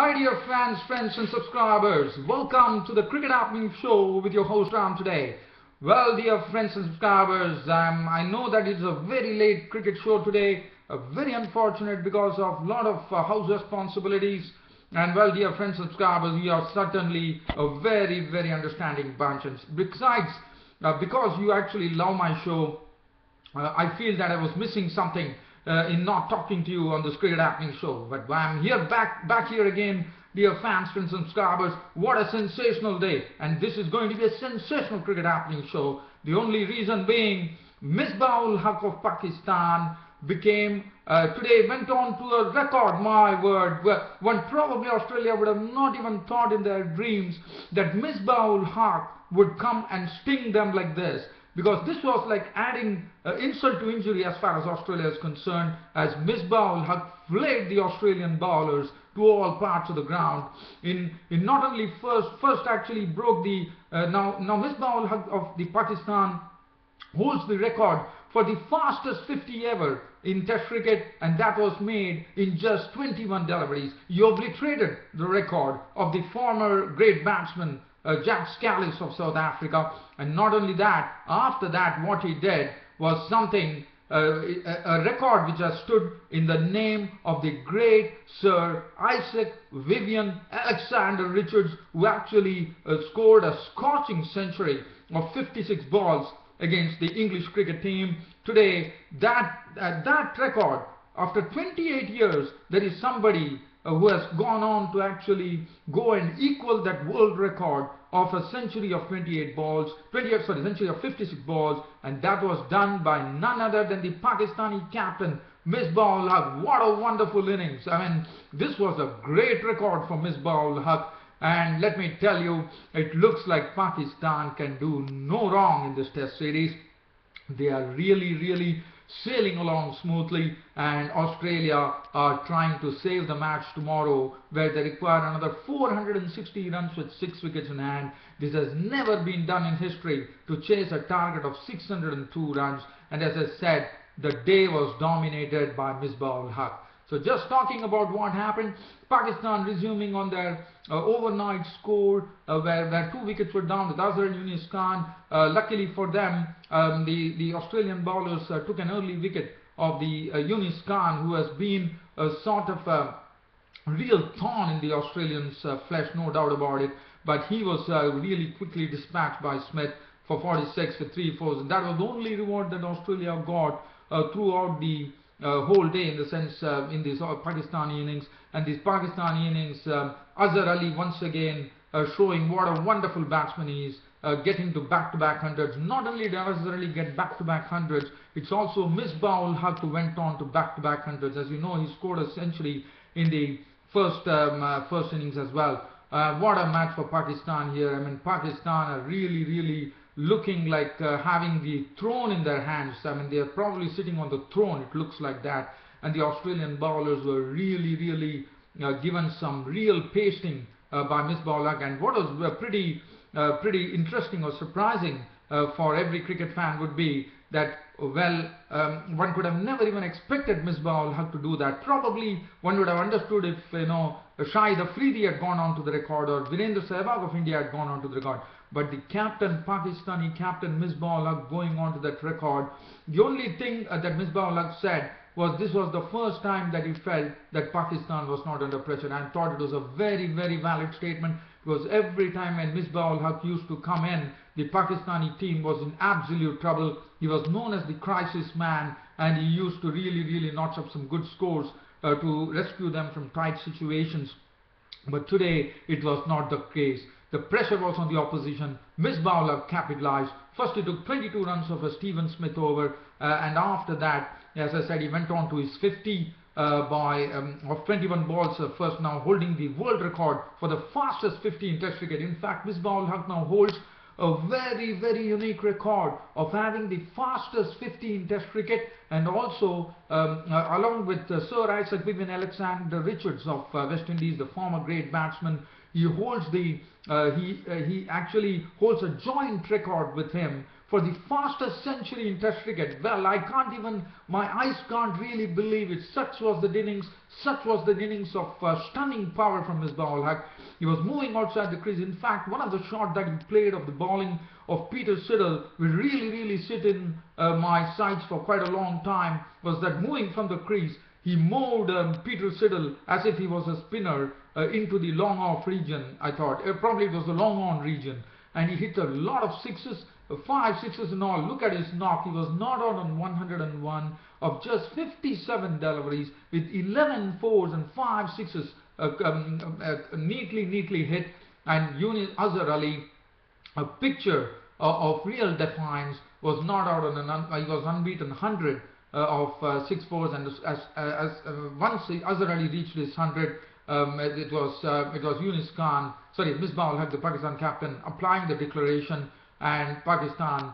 Hi dear fans, friends and subscribers. Welcome to the Cricket Happenings Show with your host Ram today. Well dear friends and subscribers, I know that it's a very late cricket show today. Very unfortunate because of a lot of house responsibilities. And well dear friends and subscribers, we are certainly a very understanding bunch. And besides, because you actually love my show, I feel that I was missing something in not talking to you on this Cricket Happening Show. But I'm here back here again, dear fans, friends and subscribers. What a sensational day, and this is going to be a sensational Cricket Happening Show. The only reason being, Misbah-ul-Haq of Pakistan became today went on to a record, my word, when probably Australia would have not even thought in their dreams that Misbah-ul-Haq would come and sting them like this. Because this was like adding insult to injury as far as Australia is concerned, as Misbah-ul-Haq flayed the Australian bowlers to all parts of the ground. In not only first actually broke the now Misbah-ul-Haq of the Pakistan holds the record for the fastest 50 ever in Test cricket, and that was made in just 21 deliveries. He obliterated the record of the former great batsman Jack Scalise of South Africa. And not only that, after that what he did was something, a record which has stood in the name of the great Sir Isaac Vivian Alexander Richards, who actually scored a scorching century of 56 balls against the English cricket team. Today, that record, after 28 years, there is somebody who has gone on to actually go and equal that world record of a century of 28 balls, century of 56 balls, and that was done by none other than the Pakistani captain Misbah-ul-Haq. What a wonderful innings! I mean, this was a great record for Misbah-ul-Haq, and let me tell you, it looks like Pakistan can do no wrong in this Test series. They are really sailing along smoothly, and Australia are trying to save the match tomorrow, where they require another 460 runs with 6 wickets in hand. This has never been done in history, to chase a target of 602 runs, and as I said, the day was dominated by Misbah-ul-Haq. So just talking about what happened, Pakistan resuming on their overnight score, where 2 wickets were down with Azhar and Yunus Khan. Luckily for them, the Australian bowlers took an early wicket of the Yunus Khan, who has been a sort of a real thorn in the Australians' flesh, no doubt about it. But he was really quickly dispatched by Smith for 46 with 3 fours, and that was the only reward that Australia got throughout the whole day, in the sense in this Pakistani innings. And this Pakistani innings, Azhar Ali once again showing what a wonderful batsman he is, getting to back-to-back hundreds. Not only did Azhar Ali get back-to-back hundreds, it's also Misbah-ul-Haq who went on to back-to-back hundreds. As you know, he scored a century in the first innings as well. What a match for Pakistan here. I mean, Pakistan are really looking like having the throne in their hands. I mean, they are probably sitting on the throne, it looks like that. And the Australian bowlers were really given some real pasting by Misbah-ul-Haq. And what was pretty interesting or surprising for every cricket fan would be that, well, one could have never even expected Misbah-ul-Haq to do that. Probably one would have understood if, you know, Shahid Afridi had gone on to the record, or Virendra Sehwag of India had gone on to the record. But the captain, Pakistani captain Misbah-ul-Haq, going on to that record, the only thing that Misbah-ul-Haq said was this was the first time that he felt that Pakistan was not under pressure. And I thought it was a very valid statement, because every time when Misbah-ul-Haq used to come in, the Pakistani team was in absolute trouble. He was known as the crisis man, and he used to really notch up some good scores to rescue them from tight situations. But today it was not the case. The pressure was on the opposition. Misbah-ul-Haq capitalized. First he took 22 runs of a Stephen Smith over, and after that, as I said, he went on to his 50 of 21 balls first, now holding the world record for the fastest 50 in Test cricket. In fact, Misbah-ul-Haq now holds a very unique record of having the fastest 50 in Test cricket, and also along with Sir Isaac Vivian Alexander Richards of West Indies, the former great batsman. He holds the he actually holds a joint record with him for the fastest century in Test cricket. Well, my eyes can't really believe it. Such was the innings of stunning power from Misbah Haq. He was moving outside the crease. In fact, one of the shots that he played of the bowling of Peter Siddle will really sit in my sights for quite a long time, was that moving from the crease, he moved Peter Siddle as if he was a spinner into the long off region. I thought probably it was the long on region, and he hit a lot of sixes, 5 sixes in all. Look at his knock. He was not out on 101 of just 57 deliveries with 11 fours and 5 sixes neatly hit. And Yunus Azhar Ali, a picture of real defiance, was not out on he was unbeaten 100 of 6 fours, and once Azhar Ali reached his 100, it was Misbah Haq, the Pakistan captain, applying the declaration, and Pakistan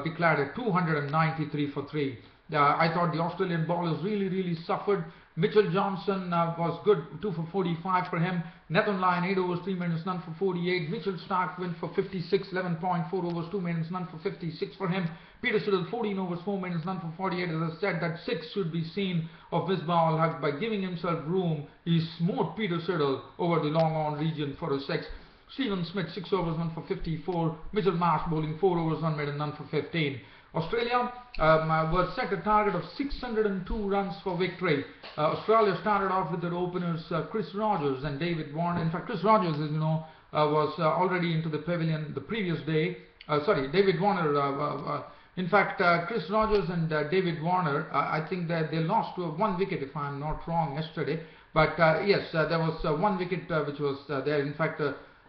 declared a 293 for 3. I thought the Australian bowlers really suffered. Mitchell Johnson was good, 2 for 45 for him. Nathan Lyon, 8 overs, 3 minutes, none for 48. Mitchell Starc went for 56, 11.4 overs, 2 minutes, none for 56 for him. Peter Siddle, 14 overs, 4 minutes, none for 48. As I said, that 6 should be seen of Misbah Haq. By giving himself room, he smote Peter Siddle over the long on region for a 6. Stephen Smith, 6 overs, 1 for 54. Mitchell Marsh bowling 4 overs, 1 minute, none for 15. Australia was set a target of 602 runs for victory. Australia started off with their openers Chris Rogers and David Warner. In fact, Chris Rogers, as you know, was already into the pavilion the previous day. David Warner. In fact, Chris Rogers and David Warner, I think that they lost 1 wicket, if I'm not wrong, yesterday. But yes, there was 1 wicket which was there. In fact,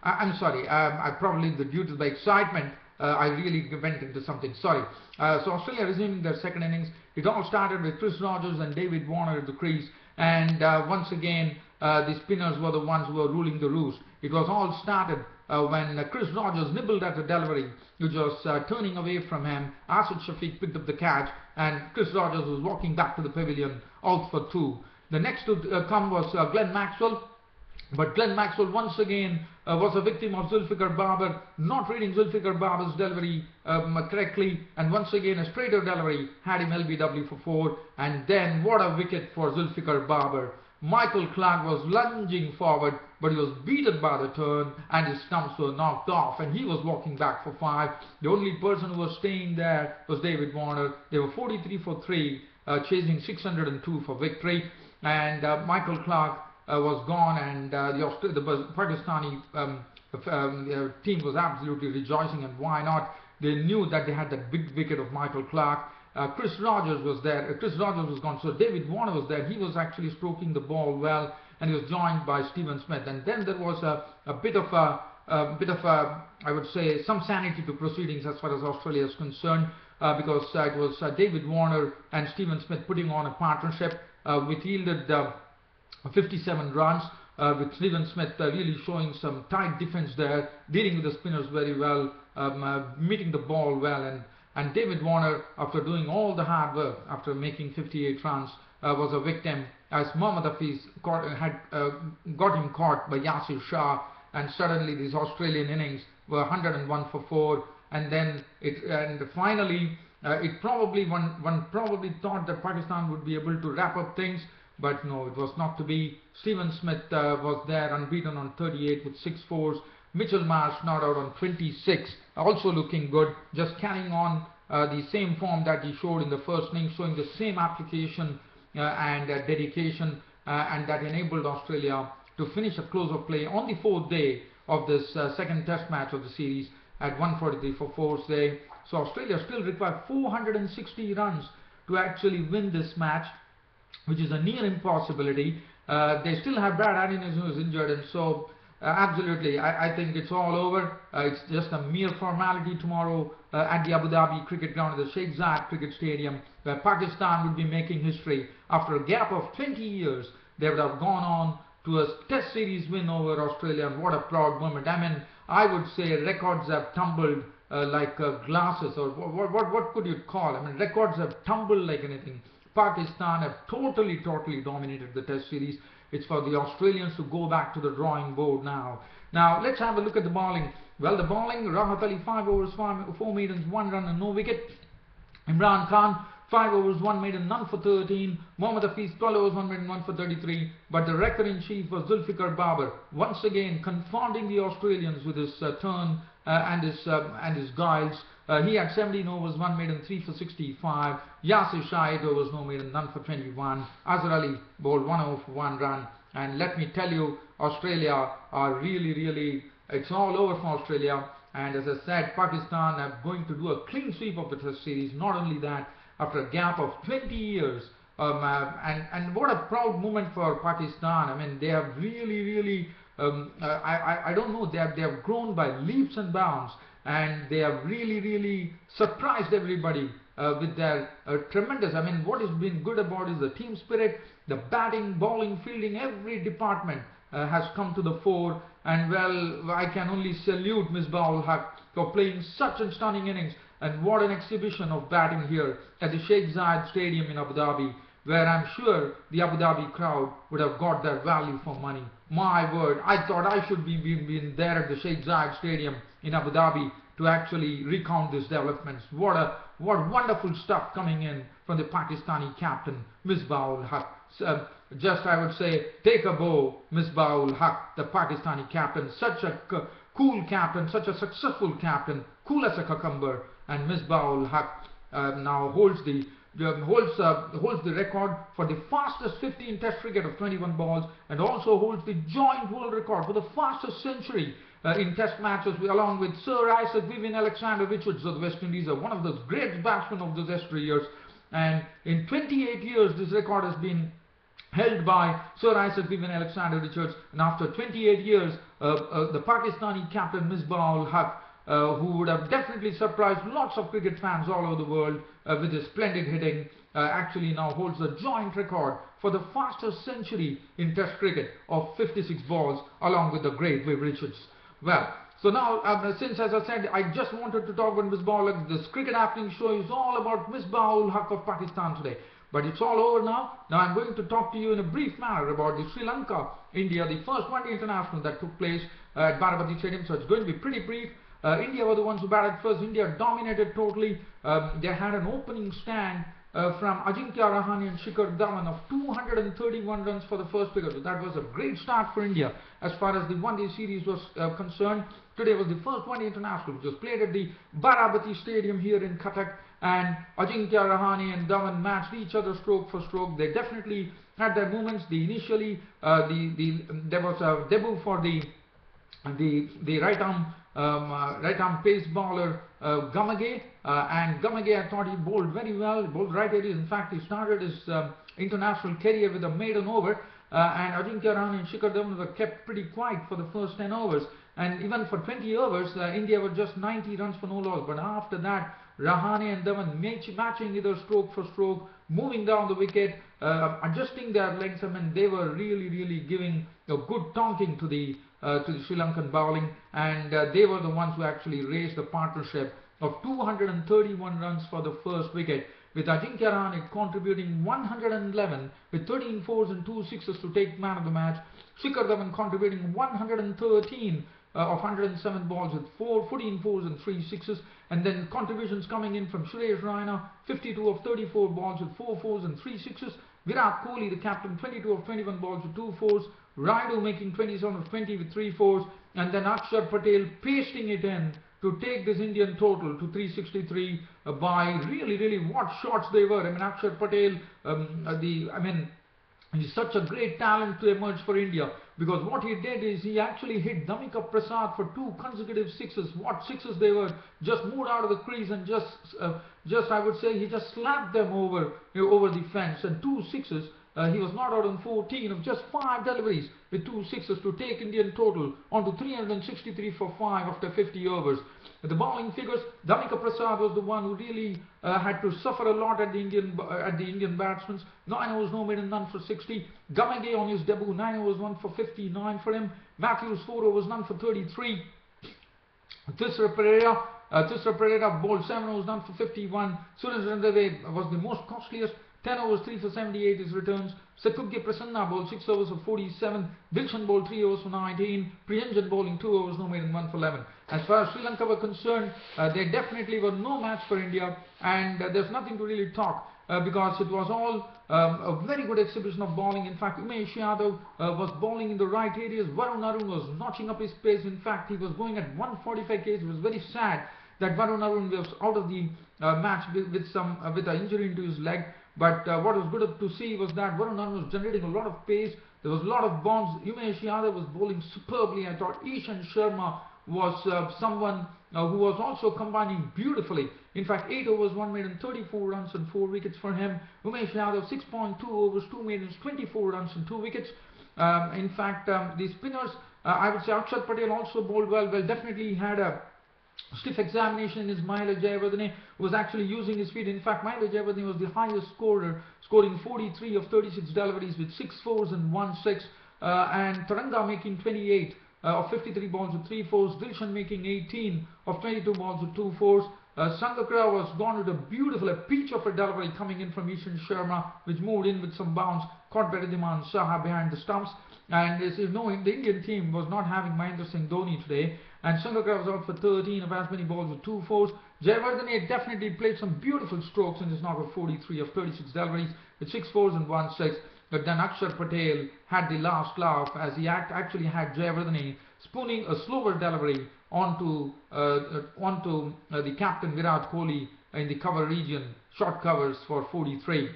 I'm sorry, I probably, due to the excitement, I really went into something. Sorry. So Australia resuming their second innings. It all started with Chris Rogers and David Warner at the crease, and once again the spinners were the ones who were ruling the roost. It was all started when Chris Rogers nibbled at the delivery, which was turning away from him. Asad Shafiq picked up the catch, and Chris Rogers was walking back to the pavilion out for 2. The next to come was Glenn Maxwell. But Glenn Maxwell once again was a victim of Zulfikar Babar not reading Zulfikar Babar's delivery correctly, and once again a straighter delivery had him LBW for 4. And then what a wicket for Zulfikar Babar. Michael Clarke was lunging forward, but he was beaten by the turn, and his stumps were knocked off, and he was walking back for 5. The only person who was staying there was David Warner. They were 43 for 3, chasing 602 for victory, and Michael Clarke was gone, and the Pakistani team was absolutely rejoicing, and why not? They knew that they had that big wicket of Michael Clarke. Chris Rogers was there. Chris Rogers was gone, so David Warner was there. He was actually stroking the ball well, and he was joined by Stephen Smith. And then there was a bit of I would say, some sanity to proceedings as far as Australia is concerned, because it was David Warner and Stephen Smith putting on a partnership, which yielded 57 runs, with Stephen Smith really showing some tight defense there, dealing with the spinners very well, meeting the ball well, and David Warner, after doing all the hard work, after making 58 runs, was a victim, as Mohammad Hafiz had got him caught by Yasir Shah, and suddenly these Australian innings were 101 for 4, and finally one probably thought that Pakistan would be able to wrap up things. But no, it was not to be. Stephen Smith was there unbeaten on 38 with 6 fours. Mitchell Marsh not out on 26, also looking good, just carrying on the same form that he showed in the first innings, showing the same application and dedication, and that enabled Australia to finish a close of play on the 4th day of this second test match of the series at 143 for 4's day. So Australia still required 460 runs to actually win this match, which is a near impossibility. They still have Brad Adines, who is injured, and so absolutely, I think it's all over. It's just a mere formality tomorrow at the Abu Dhabi cricket ground at the Sheikh Zayed Cricket Stadium, where Pakistan would be making history. After a gap of 20 years, they would have gone on to a test series win over Australia, and what a proud moment. I mean, I would say records have tumbled like glasses, or what could you call? I mean, records have tumbled like anything. Pakistan have totally dominated the test series. It's for the Australians to go back to the drawing board now. Now let's have a look at the bowling. Well, the bowling, Rahat Ali 5 overs, 4 maidens, 1 run and no wicket. Imran Khan 5 overs, 1 maiden, none for 13. Mohammad Hafiz 12 overs, 1 maiden, 1 for 33. But the record-in-chief was Zulfikar Babar, once again confounding the Australians with his turn and his guides. He had 17 overs, 1 maiden, 3 for 65. Yasir Shah 8 overs, no maiden, none for 21. Azhar Ali bowled 1 over for 1 run. And let me tell you, Australia are really, it's all over for Australia. And as I said, Pakistan are going to do a clean sweep of the Test series. Not only that, after a gap of 20 years, and what a proud moment for Pakistan. I mean, they have really, I don't know, they have grown by leaps and bounds, and they have really surprised everybody with their tremendous. I mean, what has been good about is the team spirit, the batting, bowling, fielding, every department has come to the fore. And well, I can only salute Misbah-ul-Haq for playing such a stunning innings, and what an exhibition of batting here at the Sheikh Zayed Stadium in Abu Dhabi, where I'm sure the Abu Dhabi crowd would have got their value for money. My word, I thought I should be been there at the Sheikh Zayed Stadium in Abu Dhabi to actually recount these developments. What wonderful stuff coming in from the Pakistani captain Misbah-ul-Haq. Just I would say, take a bow, Misbah-ul-Haq, the Pakistani captain, such a cool captain, such a successful captain, cool as a cucumber. And Misbah-ul-Haq now holds the record for the fastest 15 Test cricket of 21 balls, and also holds the joint world record for the fastest century in Test matches, along with Sir Isaac Vivian Alexander Richards of the West Indies, one of the great batsmen of those history years. And in 28 years, this record has been held by Sir Isaac Vivian Alexander Richards. And after 28 years, the Pakistani captain Misbah-ul-Haq, who would have definitely surprised lots of cricket fans all over the world with his splendid hitting, actually now holds the joint record for the fastest century in Test cricket of 56 balls, along with the great Viv Richards. Well, so now, since, as I said, I just wanted to talk about Misbah-ul-Haq, this Cricket Happening show is all about Misbah-ul-Haq of Pakistan today. But it's all over now. Now I'm going to talk to you in a brief manner about the Sri Lanka-India, the first one-day international that took place at Barabati Stadium. So it's going to be pretty brief. India were the ones who batted first. India dominated totally. They had an opening stand from Ajinkya Rahane and Shikhar Dhawan of 231 runs for the first wicket. So that was a great start for India as far as the one-day series was concerned. Today was the first one-day international, which was played at the Barabati Stadium here in Cuttack, and Ajinkya Rahane and Dhawan matched each other stroke for stroke. They definitely had their moments. Initially, there was a debut for the right arm pace bowler Gamage, and Gamage, I thought he bowled very well, bowled right areas. In fact, he started his international career with a maiden over, and Ajinkya Rahane and Shikhar Dhawan were kept pretty quiet for the first 10 overs. And even for 20 overs, India were just 90 runs for no loss. But after that, Rahane and Dhawan matching either stroke for stroke, moving down the wicket, adjusting their legs. I mean, they were really giving a good tonking to the Sri Lankan bowling, and they were the ones who actually raised the partnership of 231 runs for the first wicket, with Ajinkya Rahane contributing 111 with 13 fours and 2 sixes to take man of the match. Shikhar Dhawan contributing 113 of 107 balls with 14 fours and 3 sixes, and then contributions coming in from Suresh Raina, 52 of 34 balls with 4 fours and 3 sixes. Virat Kohli, the captain, 22 of 21 balls with 2 fours. Raidu making 27 of 20 with 3 fours, and then Akshar Patel pasting it in to take this Indian total to 363 by really what shots they were. I mean, Akshar Patel, he's such a great talent to emerge for India, because what he did is he actually hit Dhamika Prasad for 2 consecutive sixes. What sixes they were! Just moved out of the crease and just I would say he just slapped them over the fence, and 2 sixes. He was not out on 14 of just 5 deliveries with 2 sixes to take Indian total onto 363 for 5 after 50 overs. The bowling figures, Dhamika Prasad was the one who really had to suffer a lot at the Indian batsmen. 9 overs, no maiden, none for 60. Gamage on his debut, 9 overs, 1 for 59 for him. Matthews, 4 overs, none for 33. Thisra Pereira bowled 7 overs, none for 51. Surendra Deve was the most costliest. 10 overs 3 for 78 his returns. Sakubge Prasanna bowled 6 overs for 47. Dilshan bowled 3 overs for 19. Priyanjan bowling 2 overs, no maiden, 1 for 11. As far as Sri Lanka were concerned, they definitely were no match for India, and there's nothing to really talk because it was all a very good exhibition of bowling. In fact, Umesh Yadav was bowling in the right areas. Varun Arun was notching up his pace. In fact, he was going at 145 k's. It was very sad that Varun Arun was out of the match with an injury into his leg. But what was good to see was that Varun Arun was generating a lot of pace. There was a lot of bounce. Umesh Yadav was bowling superbly. I thought Ishan Sharma was someone who was also combining beautifully. In fact, 8 overs, 1 maiden, 34 runs and 4 wickets for him. Umesh Yadav, 6.2 overs, 2 maidens, 24 runs and 2 wickets. In fact, the spinners, I would say Akshat Patel also bowled well. Well, definitely he had a stiff examination in his Mahela Jayawardene, was actually using his feet. In fact, Mahela Jayawardene was the highest scorer, scoring 43 of 36 deliveries with 6 fours and 1 6. And Taranga making 28 of 53 balls with 3 fours. Dilshan making 18 of 22 balls with 2 fours. Sangakkara was gone with a peach of a delivery coming in from Ishan Sharma, which moved in with some bounce, caught by Riddhiman Saha behind the stumps. And as you know, the Indian team was not having Mahendra Singh Dhoni today, and Sangakkara was out for 13 of as many balls with 2 fours. Jayawardene definitely played some beautiful strokes in his knock of 43 of 36 deliveries with 6 fours and 1 6. But then Akshar Patel had the last laugh as he actually had Jayawardene spooning a slower delivery onto the captain Virat Kohli in the cover region, short covers for 43.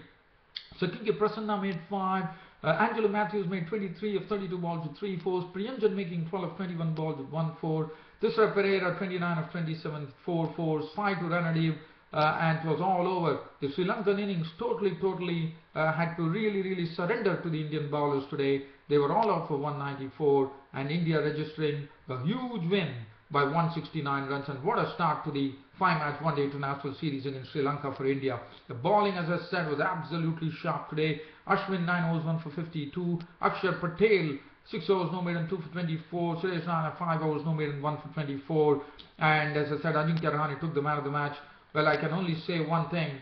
Sakubge Prasanna made 5. Angelo Matthews made 23 of 32 balls with 3 fours. Priyanjan making 12 of 21 balls with 1 4. Thisara Pereira 29 of 27, 4 fours. 5 to Ranadive. And it was all over. The Sri Lankan innings totally had to really surrender to the Indian bowlers today. They were all out for 194, and India registering a huge win by 169 runs. And what a start to the 5-match one-day international series against Sri Lanka for India. The bowling, as I said, was absolutely sharp today. Ashwin 9 overs, 1 for 52. Akshar Patel 6 overs, no maiden, 2 for 24. Suresh Raina 5 overs, no maiden, 1 for 24. And as I said, Ajinkya Rahane took the man of the match. Well, I can only say one thing.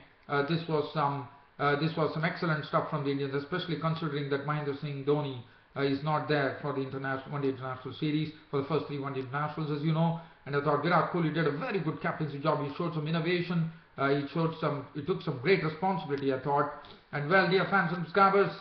This was some excellent stuff from the Indians, especially considering that Mahendra Singh Dhoni is not there for the one-day international series for the first 3 one-day internationals, as you know. And I thought Virat Kohli did a very good captaincy job. He showed some innovation. He took some great responsibility, I thought. And well, dear fans and subscribers,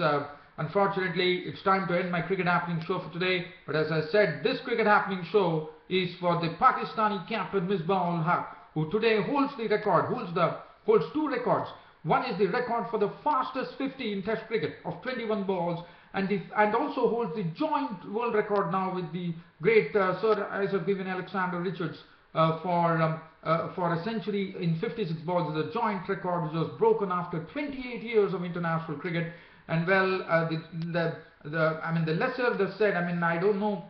unfortunately, it's time to end my Cricket Happening show for today. But as I said, this Cricket Happening show is for the Pakistani captain Misbah ul Haq, who today holds the record, holds 2 records. One is the record for the fastest 50 in Test cricket of 21 balls, and also holds the joint world record now with the great Sir Isaac Vivian Alexander Richards for a century in 56 balls. The joint record which was broken after 28 years of international cricket. And well, the lesser the said, I don't know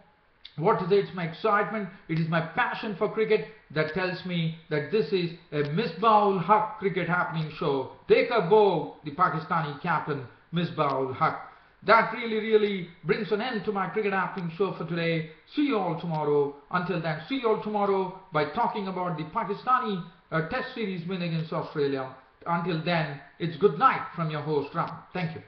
what is it? It's my excitement, it is my passion for cricket that tells me that this is a Misbah ul Haq Cricket Happening show. Take a bow, the Pakistani captain Misbah ul Haq. That really brings an end to my Cricket Happening show for today. See you all tomorrow. Until then, see you all tomorrow by talking about the Pakistani Test Series win against Australia. Until then, it's good night from your host Ram. Thank you.